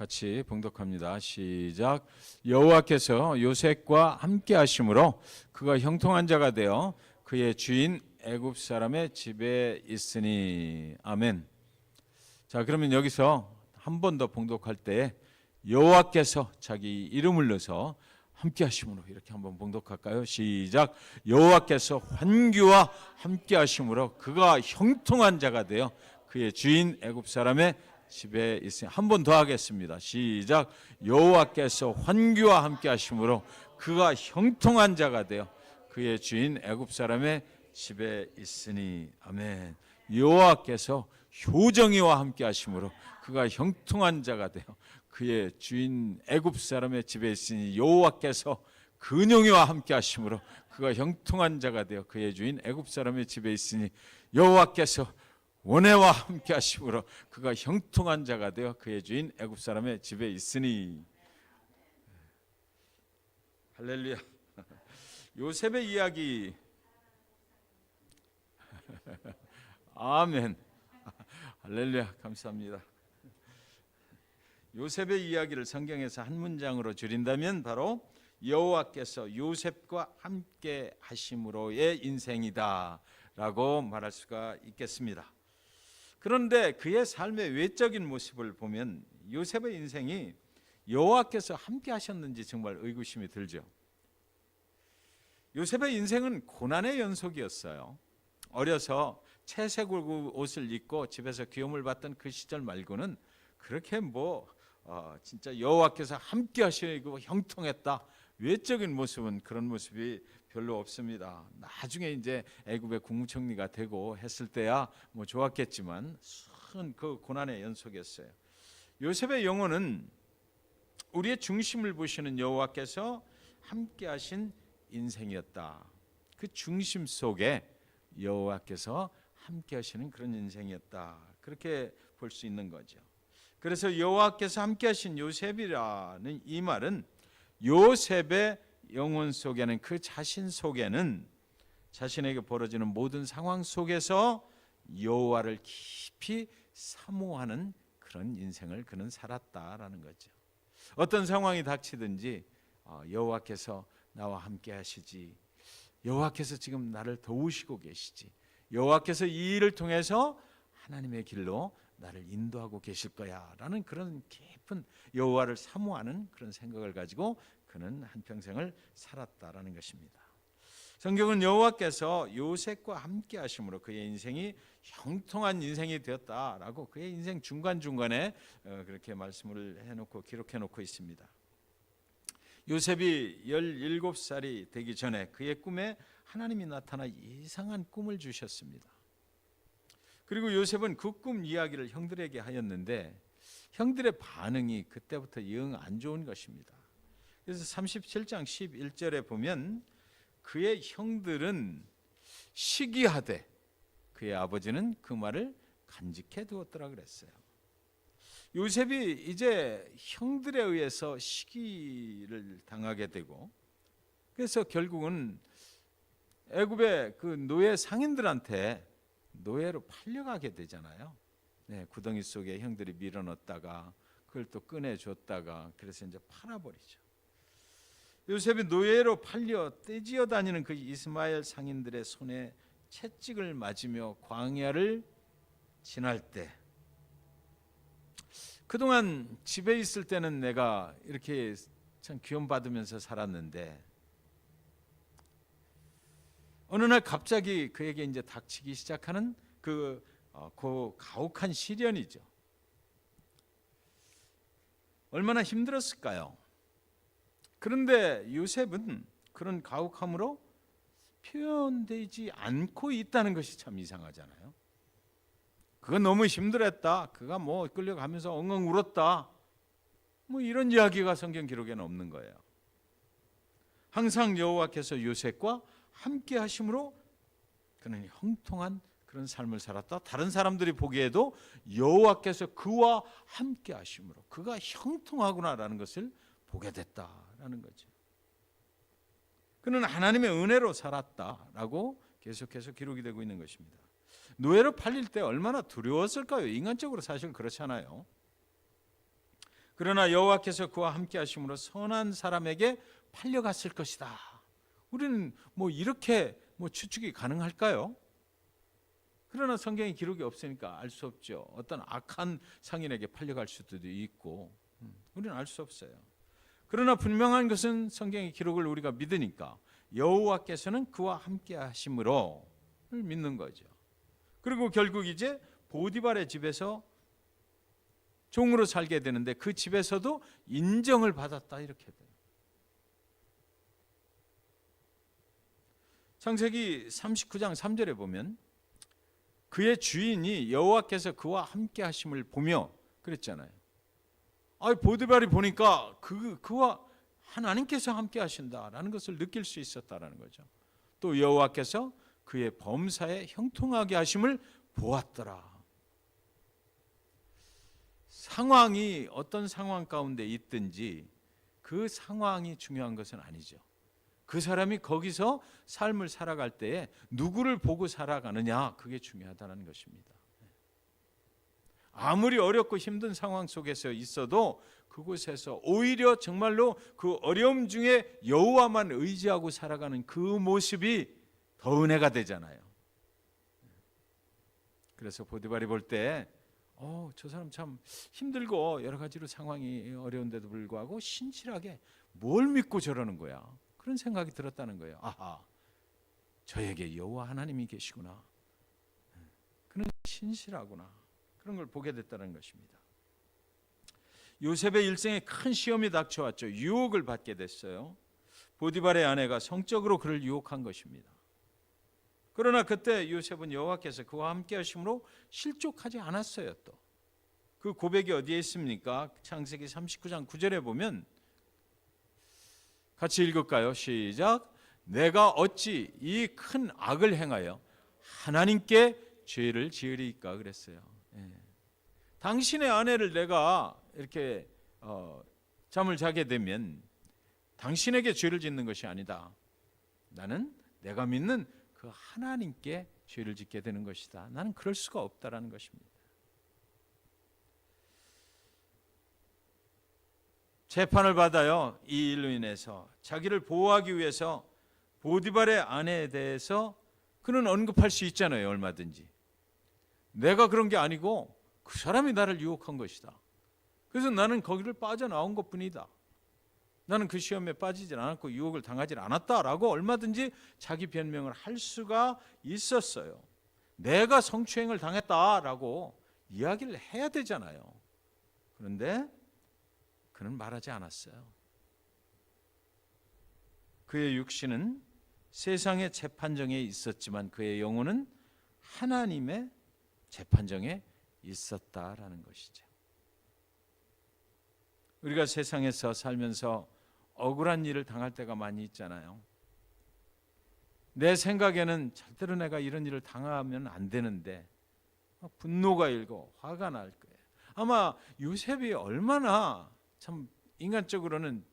같이 봉독합니다. 시작. 여호와께서 요셉과 함께 하심으로 그가 형통한 자가 되어 그의 주인 애굽 사람의 집에 있으니. 아멘. 자, 그러면 여기서 한 번 더 봉독할 때 여호와께서 자기 이름을 넣어서 함께 하심으로 이렇게 한번 봉독할까요? 시작. 여호와께서 환규와 함께 하심으로 그가 형통한 자가 되어 그의 주인 애굽 사람의 집에 있으니. 한 번 더 하겠습니다. 시작. 여호와께서 환규와 함께 하심으로 그가 형통한 자가 되어 그의 주인 애굽 사람의 집에 있으니. 아멘. 여호와께서 효정이와 함께 하심으로 그가 형통한 자가 되어 그의 주인 애굽 사람의 집에 있으니. 여호와께서 근용이와 함께 하심으로 그가 형통한 자가 되어 그의 주인 애굽 사람의 집에 있으니. 여호와께서 원해와 함께 하심으로 그가 형통한 자가 되어 그의 주인 애굽 사람의 집에 있으니. 할렐루야. 요셉의 이야기. 아멘. 할렐루야. 감사합니다. 요셉의 이야기를 성경에서 한 문장으로 줄인다면 바로 여호와께서 요셉과 함께 하심으로의 인생이다 라고 말할 수가 있겠습니다. 그런데 그의 삶의 외적인 모습을 보면 요셉의 인생이 여호와께서 함께 하셨는지 정말 의구심이 들죠. 요셉의 인생은 고난의 연속이었어요. 어려서 채색 옷을 입고 집에서 귀여움을 받던 그 시절 말고는 그렇게 진짜 여호와께서 함께 하시고 형통했다, 외적인 모습은 그런 모습이 별로 없습니다. 나중에 이제 애굽의 국무총리가 되고 했을 때야 좋았겠지만 수많은 그 고난의 연속이었어요. 요셉의 영혼은 우리의 중심을 보시는 여호와께서 함께 하신 인생이었다. 그 중심 속에 여호와께서 함께 하시는 그런 인생이었다. 그렇게 볼 수 있는 거죠. 그래서 여호와께서 함께 하신 요셉이라는 이 말은 요셉의 영혼 속에는, 그 자신 속에는 자신에게 벌어지는 모든 상황 속에서 여호와를 깊이 사모하는 그런 인생을 그는 살았다라는 거죠. 어떤 상황이 닥치든지 여호와께서 나와 함께 하시지, 여호와께서 지금 나를 도우시고 계시지, 여호와께서 이 일을 통해서 하나님의 길로 나를 인도하고 계실 거야 라는 그런 깊은 여호와를 사모하는 그런 생각을 가지고 그는 한평생을 살았다라는 것입니다. 성경은 여호와께서 요셉과 함께 하심으로 그의 인생이 형통한 인생이 되었다라고 그의 인생 중간중간에 그렇게 말씀을 해놓고 기록해놓고 있습니다. 요셉이 17살이 되기 전에 그의 꿈에 하나님이 나타나 이상한 꿈을 주셨습니다. 그리고 요셉은 그 꿈 이야기를 형들에게 하였는데 형들의 반응이 그때부터 영 안 좋은 것입니다. 그래서 37장 11절에 보면 그의 형들은 시기하되 그의 아버지는 그 말을 간직해 두었더라 그랬어요. 요셉이 이제 형들에 의해서 시기를 당하게 되고, 그래서 결국은 애굽의 그 노예 상인들한테 노예로 팔려가게 되잖아요. 네, 구덩이 속에 형들이 밀어넣었다가 그걸 또 꺼내줬다가 그래서 이제 팔아버리죠. 요셉이 노예로 팔려 떼지어 다니는 그 이스마엘 상인들의 손에 채찍을 맞으며 광야를 지날 때, 그동안 집에 있을 때는 내가 이렇게 참 귀염 받으면서 살았는데 어느 날 갑자기 그에게 이제 닥치기 시작하는 그 가혹한 시련이죠. 얼마나 힘들었을까요? 그런데 요셉은 그런 가혹함으로 표현되지 않고 있다는 것이 참 이상하잖아요. 그가 너무 힘들었다, 그가 끌려가면서 엉엉 울었다, 이런 이야기가 성경 기록에는 없는 거예요. 항상 여호와께서 요셉과 함께 하심으로 그는 형통한 그런 삶을 살았다. 다른 사람들이 보기에도 여호와께서 그와 함께 하심으로 그가 형통하구나라는 것을 보게 됐다라는 거죠. 그는 하나님의 은혜로 살았다라고 계속해서 기록이 되고 있는 것입니다. 노예로 팔릴 때 얼마나 두려웠을까요? 인간적으로 사실 그렇잖아요. 그러나 여호와께서 그와 함께 하심으로 선한 사람에게 팔려갔을 것이다. 우리는 이렇게 추측이 가능할까요? 그러나 성경에 기록이 없으니까 알 수 없죠. 어떤 악한 상인에게 팔려갈 수도 있고 우리는 알 수 없어요. 그러나 분명한 것은 성경의 기록을 우리가 믿으니까 여호와께서는 그와 함께 하심으로 믿는 거죠. 그리고 결국 이제 보디발의 집에서 종으로 살게 되는데 그 집에서도 인정을 받았다 이렇게 돼요. 창세기 39장 3절에 보면 그의 주인이 여호와께서 그와 함께 하심을 보며 그랬잖아요. 보디발이 보니까 그와 하나님께서 함께 하신다라는 것을 느낄 수 있었다라는 거죠. 또 여호와께서 그의 범사에 형통하게 하심을 보았더라. 상황이 어떤 상황 가운데 있든지 그 상황이 중요한 것은 아니죠. 그 사람이 거기서 삶을 살아갈 때에 누구를 보고 살아가느냐, 그게 중요하다는 것입니다. 아무리 어렵고 힘든 상황 속에서 있어도 그곳에서 오히려 정말로 그 어려움 중에 여호와만 의지하고 살아가는 그 모습이 더 은혜가 되잖아요. 그래서 보디발이 볼 때 저 사람 참 힘들고 여러 가지로 상황이 어려운데도 불구하고 신실하게 뭘 믿고 저러는 거야, 그런 생각이 들었다는 거예요. 아하, 저에게 여호와 하나님이 계시구나, 그는 신실하구나, 그런 걸 보게 됐다는 것입니다. 요셉의 일생에 큰 시험이 닥쳐왔죠. 유혹을 받게 됐어요. 보디발의 아내가 성적으로 그를 유혹한 것입니다. 그러나 그때 요셉은 여호와께서 그와 함께 하심으로 실족하지 않았어요. 또 그 고백이 어디에 있습니까? 창세기 39장 9절에 보면 같이 읽을까요? 시작. 내가 어찌 이 큰 악을 행하여 하나님께 죄를 지으리까 그랬어요. 당신의 아내를 내가 이렇게 잠을 자게 되면 당신에게 죄를 짓는 것이 아니다. 나는 내가 믿는 그 하나님께 죄를 짓게 되는 것이다. 나는 그럴 수가 없다라는 것입니다. 재판을 받아요. 이 일로 인해서 자기를 보호하기 위해서 보디발의 아내에 대해서 그는 언급할 수 있잖아요. 얼마든지. 내가 그런 게 아니고 그 사람이 나를 유혹한 것이다. 그래서 나는 거기를 빠져나온 것뿐이다. 나는 그 시험에 빠지질 않았고 유혹을 당하지 않았다라고 얼마든지 자기 변명을 할 수가 있었어요. 내가 성추행을 당했다라고 이야기를 해야 되잖아요. 그런데 그는 말하지 않았어요. 그의 육신은 세상의 재판정에 있었지만 그의 영혼은 하나님의 재판정에 있었다라는 것이죠. 우리가 세상에서 살면서 억울한 일을 당할 때가 많이 있잖아요. 내 생각에는 절대로 내가 이런 일을 당하면 안 되는데 분노가 일고 화가 날 거예요. 아마 요셉이 얼마나 참 인간적으로는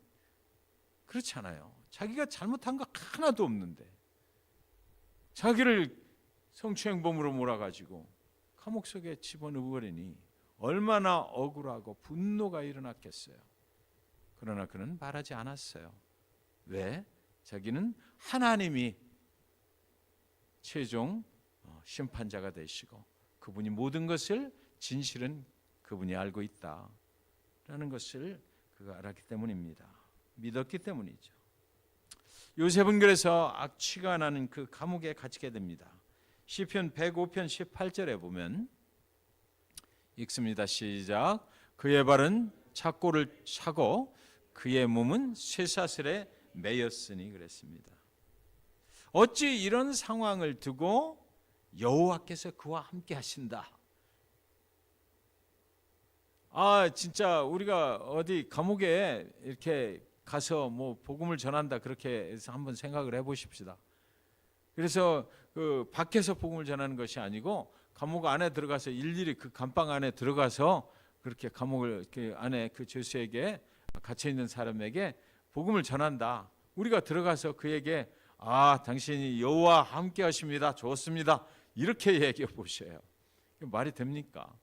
그렇지 않아요. 자기가 잘못한 거 하나도 없는데 자기를 성추행범으로 몰아가지고 감옥 속에 집어넣으려니 얼마나 억울하고 분노가 일어났겠어요. 그러나 그는 말하지 않았어요. 왜? 자기는 하나님이 최종 심판자가 되시고 그분이 모든 것을 진실은 그분이 알고 있다라는 것을 그가 알았기 때문입니다. 믿었기 때문이죠. 요셉은 그래서 악취가 나는 그 감옥에 갇히게 됩니다. 시편 105편 18절에 보면 읽습니다. 시작. 그의 발은 착고를 차고 그의 몸은 쇠사슬에 매였으니 그랬습니다. 어찌 이런 상황을 두고 여호와께서 그와 함께 하신다. 진짜 우리가 어디 감옥에 이렇게 가서 복음을 전한다 그렇게 해서 한번 생각을 해보십시다. 그래서 그 밖에서 복음을 전하는 것이 아니고 감옥 안에 들어가서 일일이 그 감방 안에 들어가서 그렇게 감옥을 그 안에 그 죄수에게 갇혀 있는 사람에게 복음을 전한다. 우리가 들어가서 그에게 당신이 여호와 함께 하십니다. 좋습니다. 이렇게 얘기해 보셔요. 말이 됩니까?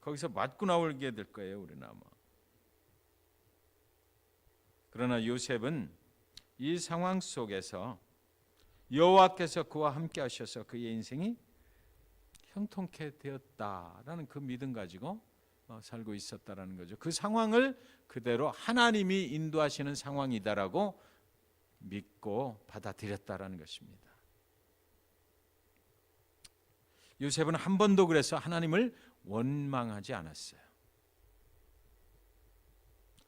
거기서 맞고 나오게 될 거예요, 우리는 아마. 그러나 요셉은 이 상황 속에서 여호와께서 그와 함께 하셔서 그의 인생이 형통케 되었다라는 그 믿음 가지고 살고 있었다라는 거죠. 그 상황을 그대로 하나님이 인도하시는 상황이다라고 믿고 받아들였다라는 것입니다. 요셉은 한 번도 그래서 하나님을 원망하지 않았어요.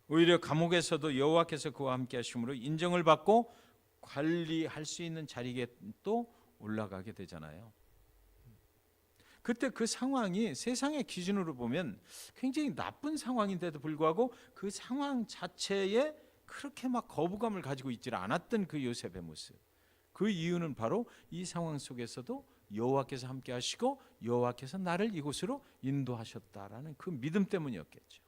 오히려 감옥에서도 여호와께서 그와 함께 하심으로 인정을 받고 관리할 수 있는 자리에 또 올라가게 되잖아요. 그때 그 상황이 세상의 기준으로 보면 굉장히 나쁜 상황인데도 불구하고 그 상황 자체에 그렇게 막 거부감을 가지고 있지 않았던 그 요셉의 모습. 그 이유는 바로 이 상황 속에서도 여호와께서 함께 하시고 여호와께서 나를 이곳으로 인도하셨다라는 그 믿음 때문이었겠죠.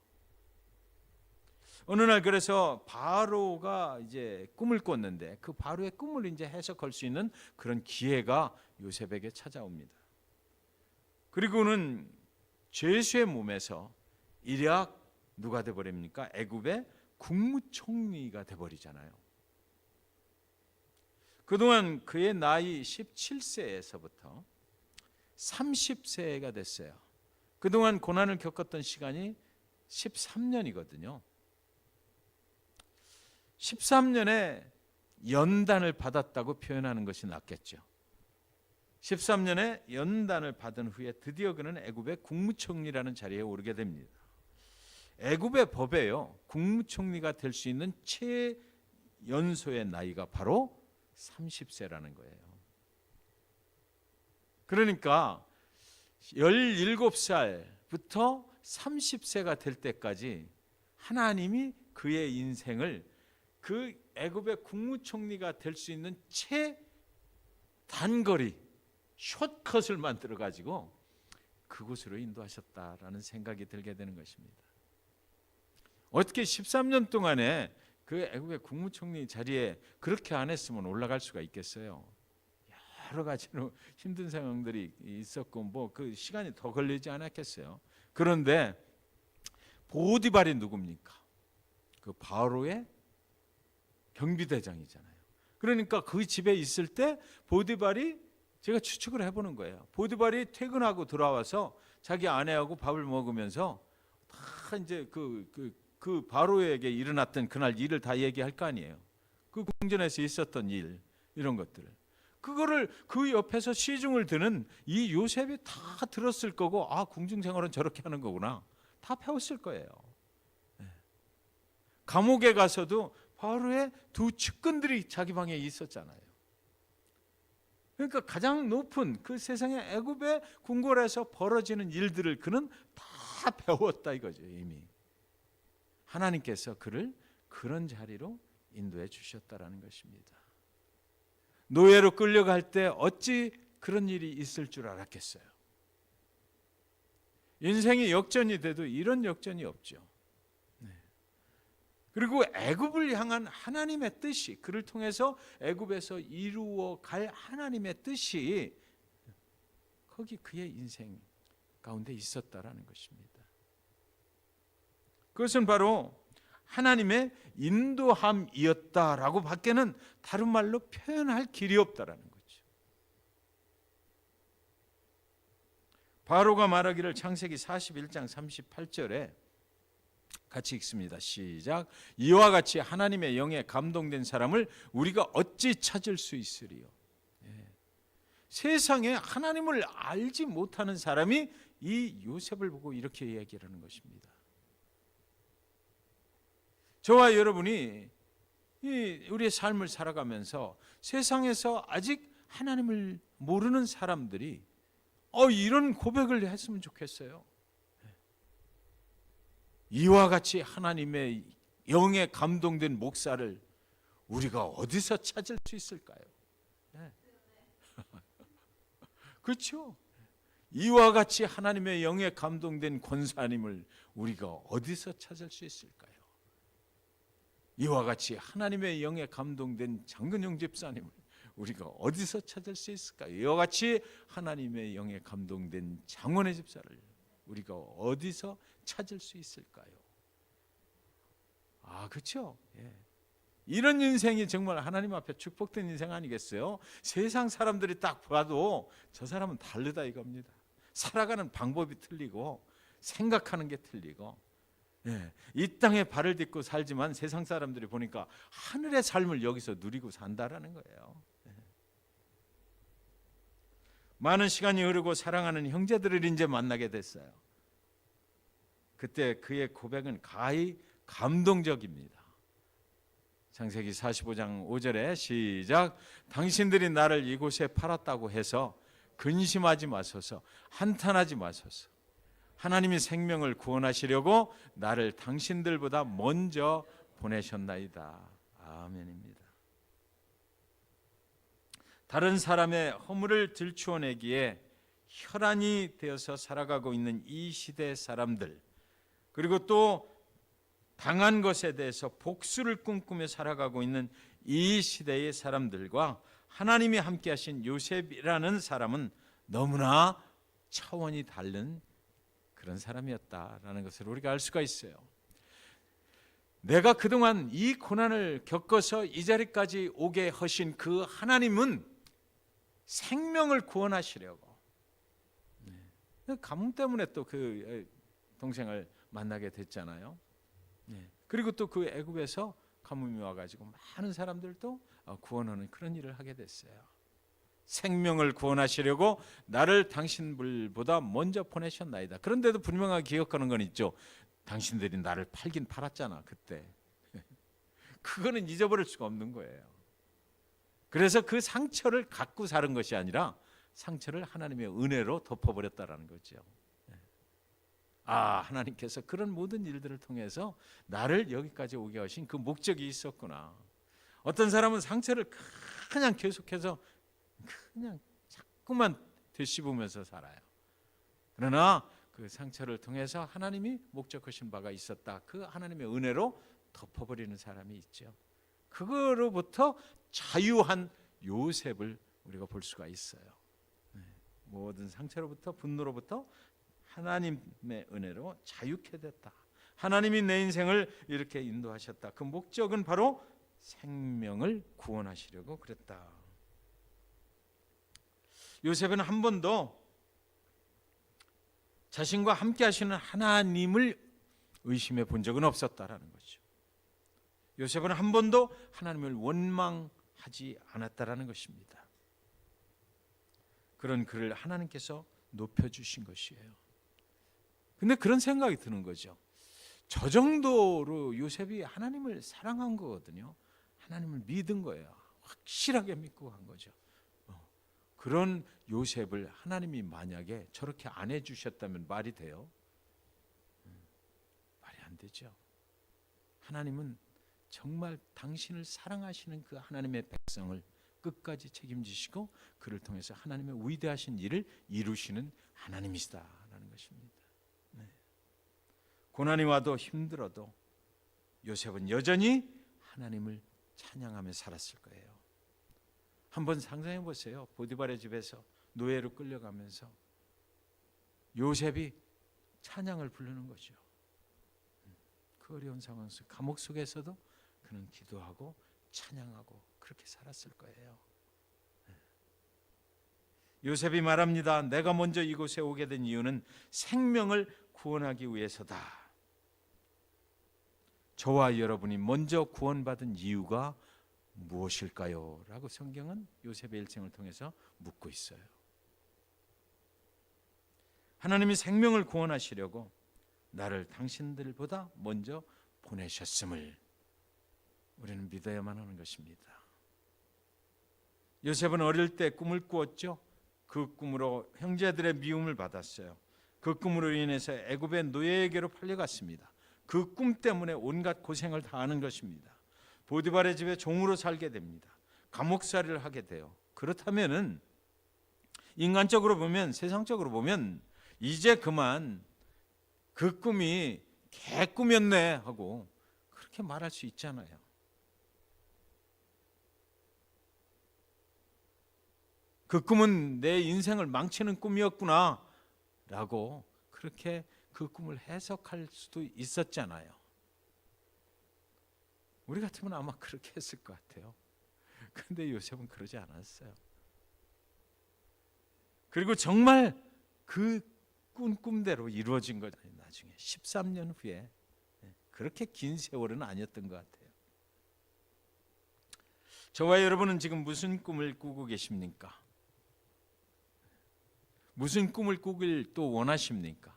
어느 날 그래서 바로가 이제 꿈을 꿨는데 그 바로의 꿈을 이제 해석할 수 있는 그런 기회가 요셉에게 찾아옵니다. 그리고는 죄수의 몸에서 일약 누가 돼버립니까? 애굽의 국무총리가 돼버리잖아요. 그동안 그의 나이 17세에서부터 30세가 됐어요. 그동안 고난을 겪었던 시간이 13년이거든요. 13년에 연단을 받았다고 표현하는 것이 낫겠죠. 13년에 연단을 받은 후에 드디어 그는 애굽의 국무총리라는 자리에 오르게 됩니다. 애굽의 법에요, 국무총리가 될 수 있는 최연소의 나이가 바로 30세라는 거예요. 그러니까 17살부터 30세가 될 때까지 하나님이 그의 인생을 그 애굽의 국무총리가 될 수 있는 최단거리 숏컷을 만들어 가지고 그곳으로 인도하셨다라는 생각이 들게 되는 것입니다. 어떻게 13년 동안에 그 애굽의 국무총리 자리에 그렇게 안 했으면 올라갈 수가 있겠어요? 여러 가지로 힘든 상황들이 있었고 뭐 그 시간이 더 걸리지 않았겠어요. 그런데 보디발이 누굽니까? 그 바로의 경비대장이잖아요. 그러니까 그 집에 있을 때 보디발이, 제가 추측을 해보는 거예요, 보디발이 퇴근하고 돌아와서 자기 아내하고 밥을 먹으면서 다 이제 그 바로에게 일어났던 그날 일을 다 얘기할 거 아니에요. 그 궁전에서 있었던 일, 이런 것들을, 그거를 그 옆에서 시중을 드는 이 요셉이 다 들었을 거고, 아, 궁중 생활은 저렇게 하는 거구나, 다 배웠을 거예요. 감옥에 가서도 바로의 두 측근들이 자기 방에 있었잖아요. 그러니까 가장 높은 그 세상의 애굽의 궁궐에서 벌어지는 일들을 그는 다 배웠다 이거죠. 이미 하나님께서 그를 그런 자리로 인도해 주셨다라는 것입니다. 노예로 끌려갈 때 어찌 그런 일이 있을 줄 알았겠어요? 인생이 역전이 돼도 이런 역전이 없죠. 그리고 애굽을 향한 하나님의 뜻이, 그를 통해서 애굽에서 이루어 갈 하나님의 뜻이 거기 그의 인생 가운데 있었다라는 것입니다. 그것은 바로 하나님의 인도함이었다라고 밖에는 다른 말로 표현할 길이 없다라는 거죠. 바로가 말하기를 창세기 41장 38절에 같이 읽습니다. 시작. 이와 같이 하나님의 영에 감동된 사람을 우리가 어찌 찾을 수 있으리요? 세상에 하나님을 알지 못하는 사람이 이 요셉을 보고 이렇게 이야기하는 것입니다. 저와 여러분이 우리의 삶을 살아가면서 세상에서 아직 하나님을 모르는 사람들이 이런 고백을 했으면 좋겠어요. 이와 같이 하나님의 영에 감동된 목사를 우리가 어디서 찾을 수 있을까요? 네. 그렇죠? 이와 같이 하나님의 영에 감동된 권사님을 우리가 어디서 찾을 수 있을까요? 이와 같이 하나님의 영에 감동된 장근영 집사님을 우리가 어디서 찾을 수 있을까요? 이와 같이 하나님의 영에 감동된 장원의 집사를 우리가 어디서 찾을 수 있을까요? 그렇죠? 예. 이런 인생이 정말 하나님 앞에 축복된 인생 아니겠어요? 세상 사람들이 딱 봐도 저 사람은 다르다 이겁니다. 살아가는 방법이 틀리고 생각하는 게 틀리고, 예. 이 땅에 발을 딛고 살지만 세상 사람들이 보니까 하늘의 삶을 여기서 누리고 산다라는 거예요. 예. 많은 시간이 흐르고 사랑하는 형제들을 이제 만나게 됐어요. 그때 그의 고백은 가히 감동적입니다. 창세기 45장 5절에 시작. 당신들이 나를 이곳에 팔았다고 해서 근심하지 마소서, 한탄하지 마소서. 하나님이 생명을 구원하시려고 나를 당신들보다 먼저 보내셨나이다. 아멘입니다. 다른 사람의 허물을 들추어내기에 혈안이 되어서 살아가고 있는 이 시대 사람들, 그리고 또 당한 것에 대해서 복수를 꿈꾸며 살아가고 있는 이 시대의 사람들과 하나님이 함께 하신 요셉이라는 사람은 너무나 차원이 다른 그런 사람이었다라는 것을 우리가 알 수가 있어요. 내가 그동안 이 고난을 겪어서 이 자리까지 오게 하신 그 하나님은 생명을 구원하시려고, 가뭄 때문에 또 그 동생을 만나게 됐잖아요. 그리고 또 그 애굽에서 가뭄이 와가지고 많은 사람들도 구원하는 그런 일을 하게 됐어요. 생명을 구원하시려고 나를 당신들보다 먼저 보내셨나이다. 그런데도 분명하게 기억하는 건 있죠. 당신들이 나를 팔긴 팔았잖아 그때. 그거는 잊어버릴 수가 없는 거예요. 그래서 그 상처를 갖고 사는 것이 아니라 상처를 하나님의 은혜로 덮어버렸다라는 거죠. 하나님께서 그런 모든 일들을 통해서 나를 여기까지 오게 하신 그 목적이 있었구나. 어떤 사람은 상처를 그냥 계속해서 그냥 자꾸만 되씹으면서 살아요. 그러나 그 상처를 통해서 하나님이 목적하신 바가 있었다. 그 하나님의 은혜로 덮어버리는 사람이 있죠. 그거로부터 자유한 요셉을 우리가 볼 수가 있어요. 모든 상처로부터, 분노로부터 하나님의 은혜로 자유케 됐다. 하나님이 내 인생을 이렇게 인도하셨다. 그 목적은 바로 생명을 구원하시려고 그랬다. 요셉은 한 번도 자신과 함께 하시는 하나님을 의심해 본 적은 없었다라는 거죠. 요셉은 한 번도 하나님을 원망하지 않았다라는 것입니다. 그런 그를 하나님께서 높여주신 것이에요. 근데 그런 생각이 드는 거죠. 저 정도로 요셉이 하나님을 사랑한 거거든요. 하나님을 믿은 거예요. 확실하게 믿고 간 거죠. 그런 요셉을 하나님이 만약에 저렇게 안 해주셨다면 말이 돼요? 말이 안 되죠. 하나님은 정말 당신을 사랑하시는 그 하나님의 백성을 끝까지 책임지시고 그를 통해서 하나님의 위대하신 일을 이루시는 하나님이시다라는 것입니다. 고난이 와도 힘들어도 요셉은 여전히 하나님을 찬양하며 살았을 거예요. 한번 상상해 보세요. 보디발의 집에서 노예로 끌려가면서 요셉이 찬양을 부르는 거죠. 그 어려운 상황 속 감옥 속에서도 그는 기도하고 찬양하고 그렇게 살았을 거예요. 요셉이 말합니다. 내가 먼저 이곳에 오게 된 이유는 생명을 구원하기 위해서다. 저와 여러분이 먼저 구원받은 이유가 무엇일까요? 라고 성경은 요셉의 일생을 통해서 묻고 있어요. 하나님이 생명을 구원하시려고 나를 당신들보다 먼저 보내셨음을 우리는 믿어야만 하는 것입니다. 요셉은 어릴 때 꿈을 꾸었죠. 그 꿈으로 형제들의 미움을 받았어요. 그 꿈으로 인해서 애굽의 노예에게로 팔려갔습니다. 그 꿈 때문에 온갖 고생을 다 하는 것입니다. 보디발의 집에 종으로 살게 됩니다. 감옥살이를 하게 돼요. 그렇다면은 인간적으로 보면, 세상적으로 보면 이제 그만 그 꿈이 개꿈이었네 하고 그렇게 말할 수 있잖아요. 그 꿈은 내 인생을 망치는 꿈이었구나 라고 그렇게 그 꿈을 해석할 수도 있었잖아요. 우리 같으면 아마 그렇게 했을 것 같아요. 그런데 요셉은 그러지 않았어요. 그리고 정말 그 꾼 꿈대로 이루어진 거예요. 나중에 13년 후에. 그렇게 긴 세월은 아니었던 것 같아요. 저와 여러분은 지금 무슨 꿈을 꾸고 계십니까? 무슨 꿈을 꾸길 또 원하십니까?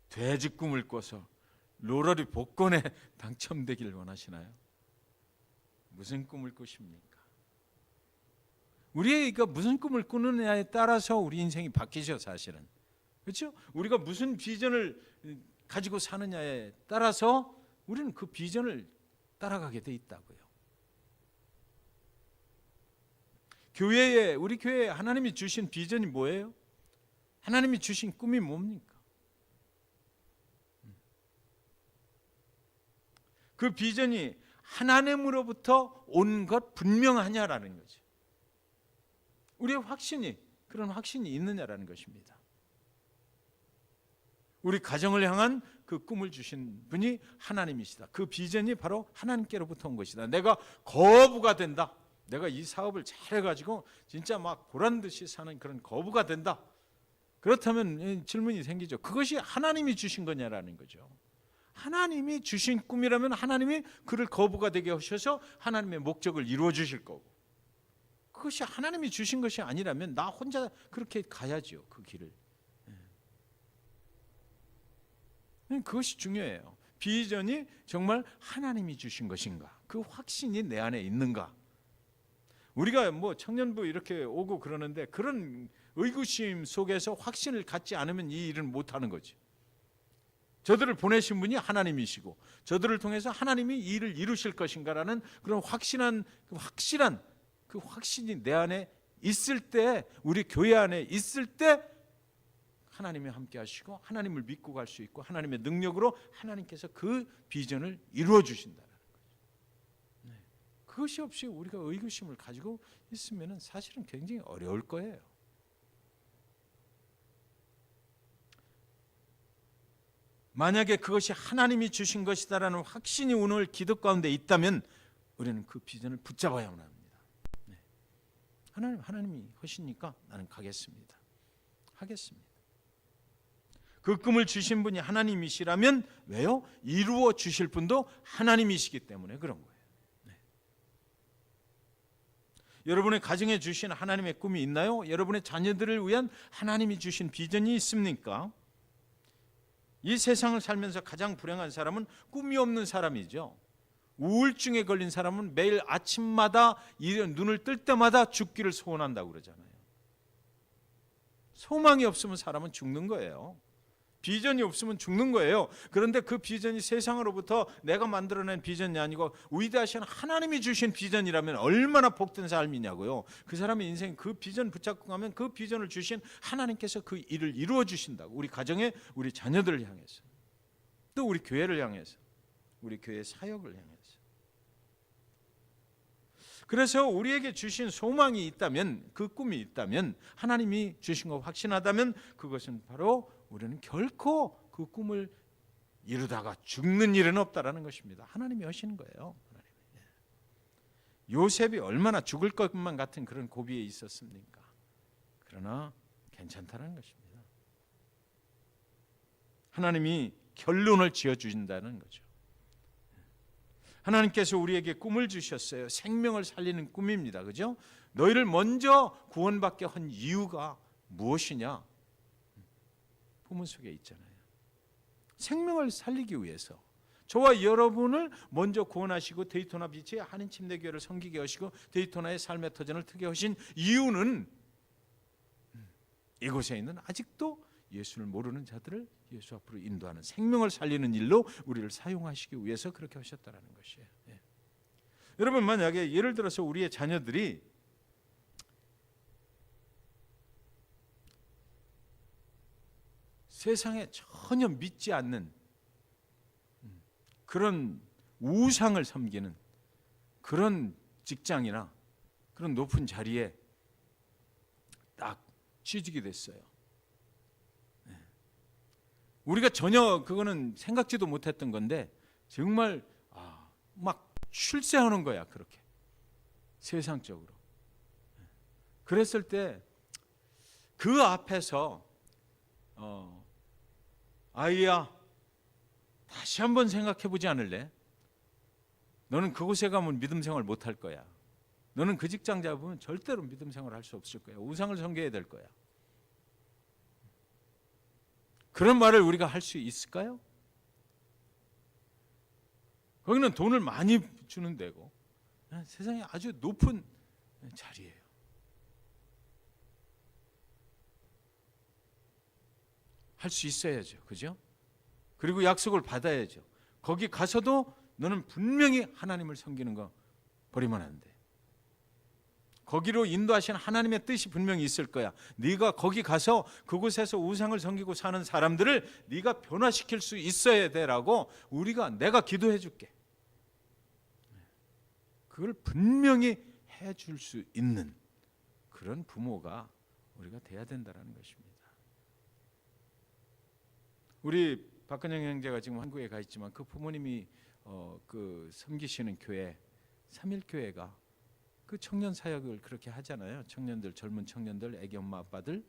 돼지 꿈을 꿔서 로러리 복권에 당첨되길 원하시나요? 무슨 꿈을 꾸십니까? 우리가 무슨 꿈을 꾸느냐에 따라서 우리 인생이 바뀌죠, 사실은. 그렇죠? 우리가 무슨 비전을 가지고 사느냐에 따라서 우리는 그 비전을 따라가게 돼 있다고요. 우리 교회에 하나님이 주신 비전이 뭐예요? 하나님이 주신 꿈이 뭡니까? 그 비전이 하나님으로부터 온 것 분명하냐라는 거죠. 우리의 확신이, 그런 확신이 있느냐라는 것입니다. 우리 가정을 향한 그 꿈을 주신 분이 하나님이시다. 그 비전이 바로 하나님께로부터 온 것이다. 내가 거부가 된다. 내가 이 사업을 잘해가지고 진짜 막 보란듯이 사는 그런 거부가 된다. 그렇다면 질문이 생기죠. 그것이 하나님이 주신 거냐라는 거죠. 하나님이 주신 꿈이라면 하나님이 그를 거부가 되게 하셔서 하나님의 목적을 이루어 주실 거고, 그것이 하나님이 주신 것이 아니라면 나 혼자 그렇게 가야죠, 그 길을. 그것이 중요해요. 비전이 정말 하나님이 주신 것인가, 그 확신이 내 안에 있는가. 우리가 뭐 청년부 이렇게 오고 그러는데 그런 의구심 속에서 확신을 갖지 않으면 이 일은 못하는 거지. 저들을 보내신 분이 하나님이시고 저들을 통해서 하나님이 이 일을 이루실 것인가라는 그런 확실한 그 확신이 내 안에 있을 때, 우리 교회 안에 있을 때 하나님이 함께 하시고 하나님을 믿고 갈 수 있고 하나님의 능력으로 하나님께서 그 비전을 이루어 주신다는 거죠. 그것이 없이 우리가 의구심을 가지고 있으면 사실은 굉장히 어려울 거예요. 만약에 그것이 하나님이 주신 것이다라는 확신이 오늘 기도 가운데 있다면 우리는 그 비전을 붙잡아야만 합니다. 하나님이 하시니까 나는 가겠습니다. 하겠습니다. 그 꿈을 주신 분이 하나님이시라면 왜요? 이루어 주실 분도 하나님이시기 때문에 그런 거예요. 여러분의 가정에 주신 하나님의 꿈이 있나요? 여러분의 자녀들을 위한 하나님이 주신 비전이 있습니까? 이 세상을 살면서 가장 불행한 사람은 꿈이 없는 사람이죠. 우울증에 걸린 사람은 매일 아침마다 눈을 뜰 때마다 죽기를 소원한다고 그러잖아요. 소망이 없으면 사람은 죽는 거예요. 비전이 없으면 죽는 거예요. 그런데 그 비전이 세상으로부터 내가 만들어낸 비전이 아니고 위대하신 하나님이 주신 비전이라면 얼마나 복된 삶이냐고요. 그 사람의 인생 그 비전 붙잡고 가면 그 비전을 주신 하나님께서 그 일을 이루어 주신다고. 우리 가정에 우리 자녀들을 향해서, 또 우리 교회를 향해서, 우리 교회 사역을 향해서. 그래서 우리에게 주신 소망이 있다면, 그 꿈이 있다면, 하나님이 주신 거 확신하다면 그것은 바로 우리는 결코 그 꿈을 이루다가 죽는 일은 없다라는 것입니다. 하나님이 하시는 거예요. 요셉이 얼마나 죽을 것만 같은 그런 고비에 있었습니까? 그러나 괜찮다는 것입니다. 하나님이 결론을 지어주신다는 거죠. 하나님께서 우리에게 꿈을 주셨어요. 생명을 살리는 꿈입니다. 그죠? 너희를 먼저 구원받게 한 이유가 무엇이냐? 본문 속에 있잖아요. 생명을 살리기 위해서 저와 여러분을 먼저 구원하시고 데이토나 비치의 한인 침례교회를 섬기게 하시고 데이토나의 삶의 터전을 트게 하신 이유는 이곳에 있는 아직도 예수를 모르는 자들을 예수 앞으로 인도하는, 생명을 살리는 일로 우리를 사용하시기 위해서 그렇게 하셨다는 것이에요. 여러분, 만약에 예를 들어서 우리의 자녀들이 세상에 전혀 믿지 않는 그런 우상을 섬기는 그런 직장이나 그런 높은 자리에 딱 취직이 됐어요. 우리가 전혀 그거는 생각지도 못했던 건데 정말 막 출세하는 거야. 그렇게 세상적으로. 그랬을 때 그 앞에서 아이야, 다시 한번 생각해 보지 않을래? 너는 그곳에 가면 믿음 생활 못 할 거야. 너는 그 직장 잡으면 절대로 믿음 생활 할 수 없을 거야. 우상을 섬겨야 될 거야. 그런 말을 우리가 할 수 있을까요? 거기는 돈을 많이 주는 데고 세상에 아주 높은 자리예요. 할 수 있어야죠. 그죠? 그리고 약속을 받아야죠. 거기 가서도 너는 분명히 하나님을 섬기는 거 버리면 안 돼. 거기로 인도하신 하나님의 뜻이 분명히 있을 거야. 네가 거기 가서 그곳에서 우상을 섬기고 사는 사람들을 네가 변화시킬 수 있어야 돼라고 내가 기도해 줄게. 그걸 분명히 해줄 수 있는 그런 부모가 우리가 돼야 된다는 것입니다. 우리 박근영 형제가 지금 한국에 가 있지만 그 부모님이 그 섬기시는 교회 삼일교회가 그 청년 사역을 그렇게 하잖아요. 청년들, 젊은 청년들, 애기 엄마 아빠들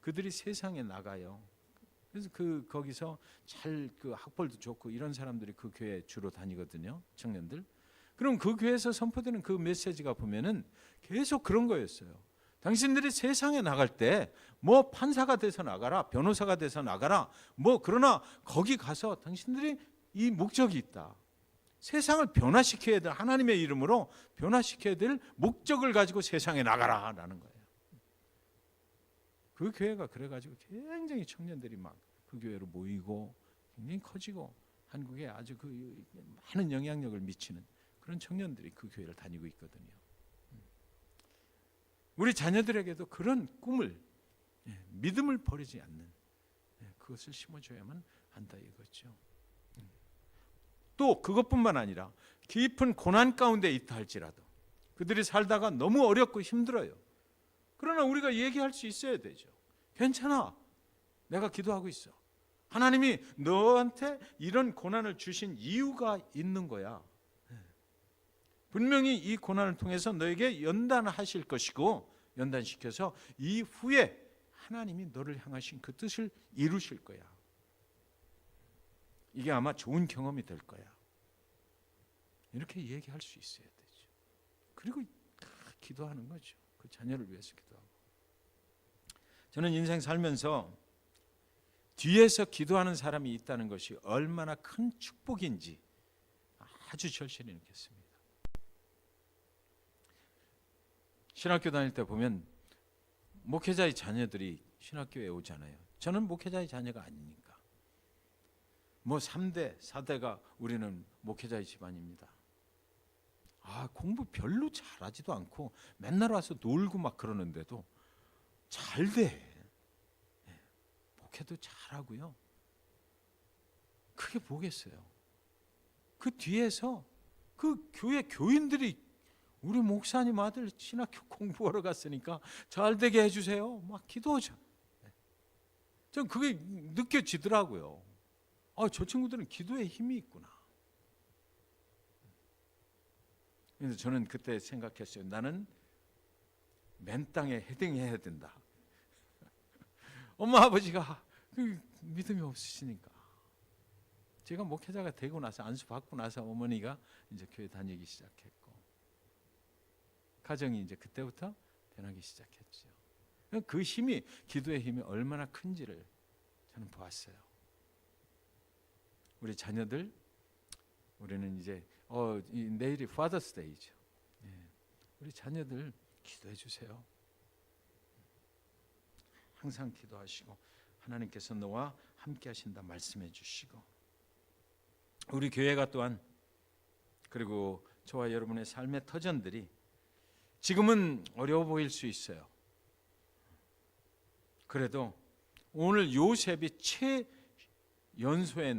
그들이 세상에 나가요. 그래서 거기서 잘 그 학벌도 좋고 이런 사람들이 그 교회 주로 다니거든요. 청년들. 그럼 그 교회에서 선포되는 그 메시지가 보면은 계속 그런 거였어요. 당신들이 세상에 나갈 때 뭐 판사가 돼서 나가라, 변호사가 돼서 나가라, 그러나 거기 가서 당신들이 이 목적이 있다. 세상을 변화시켜야 될 하나님의 이름으로 변화시켜야 될 목적을 가지고 세상에 나가라라는 거예요. 그 교회가 그래가지고 굉장히 청년들이 막 그 교회로 모이고 굉장히 커지고 한국에 아주 그 많은 영향력을 미치는 그런 청년들이 그 교회를 다니고 있거든요. 우리 자녀들에게도 그런 꿈을, 믿음을 버리지 않는 그것을 심어줘야만 한다 이거죠. 또 그것뿐만 아니라 깊은 고난 가운데 있다 할지라도 그들이 살다가 너무 어렵고 힘들어요. 그러나 우리가 얘기할 수 있어야 되죠. 괜찮아. 내가 기도하고 있어. 하나님이 너한테 이런 고난을 주신 이유가 있는 거야. 분명히 이 고난을 통해서 너에게 연단하실 것이고 연단시켜서 이후에 하나님이 너를 향하신 그 뜻을 이루실 거야. 이게 아마 좋은 경험이 될 거야. 이렇게 얘기할 수 있어야 되죠. 그리고 기도하는 거죠. 그 자녀를 위해서 기도하고. 저는 인생 살면서 뒤에서 기도하는 사람이 있다는 것이 얼마나 큰 축복인지 아주 절실히 느꼈습니다. 신학교 다닐 때 보면 목회자의 자녀들이 신학교에 오잖아요. 저는 목회자의 자녀가 아니니까. 3대, 4대가 우리는 목회자의 집안입니다. 공부 별로 잘하지도 않고 맨날 와서 놀고 막 그러는데도 잘 돼. 목회도 잘하고요. 그게 뭐겠어요? 그 뒤에서 그 교회 교인들이 우리 목사님 아들 신학교 공부하러 갔으니까 잘 되게 해주세요. 막 기도하죠. 전 그게 느껴지더라고요. 저 친구들은 기도에 힘이 있구나. 그래서 저는 그때 생각했어요. 나는 맨 땅에 헤딩해야 된다. 엄마 아버지가 그 믿음이 없으시니까. 제가 목회자가 되고 나서 안수 받고 나서 어머니가 이제 교회 다니기 시작했고 가정이 이제 그때부터 변하기 시작했죠. 그 힘이 기도의 힘이 얼마나 큰지를 저는 보았어요. 우리 자녀들 우리는 이제 내일이 Father's Day죠. 우리 자녀들 기도해 주세요. 항상 기도하시고 하나님께서 너와 함께 하신다 말씀해 주시고 우리 교회가 또한 그리고 저와 여러분의 삶의 터전들이 지금은 어려워 보일 수 있어요. 그래도 오늘 요셉이 최연소의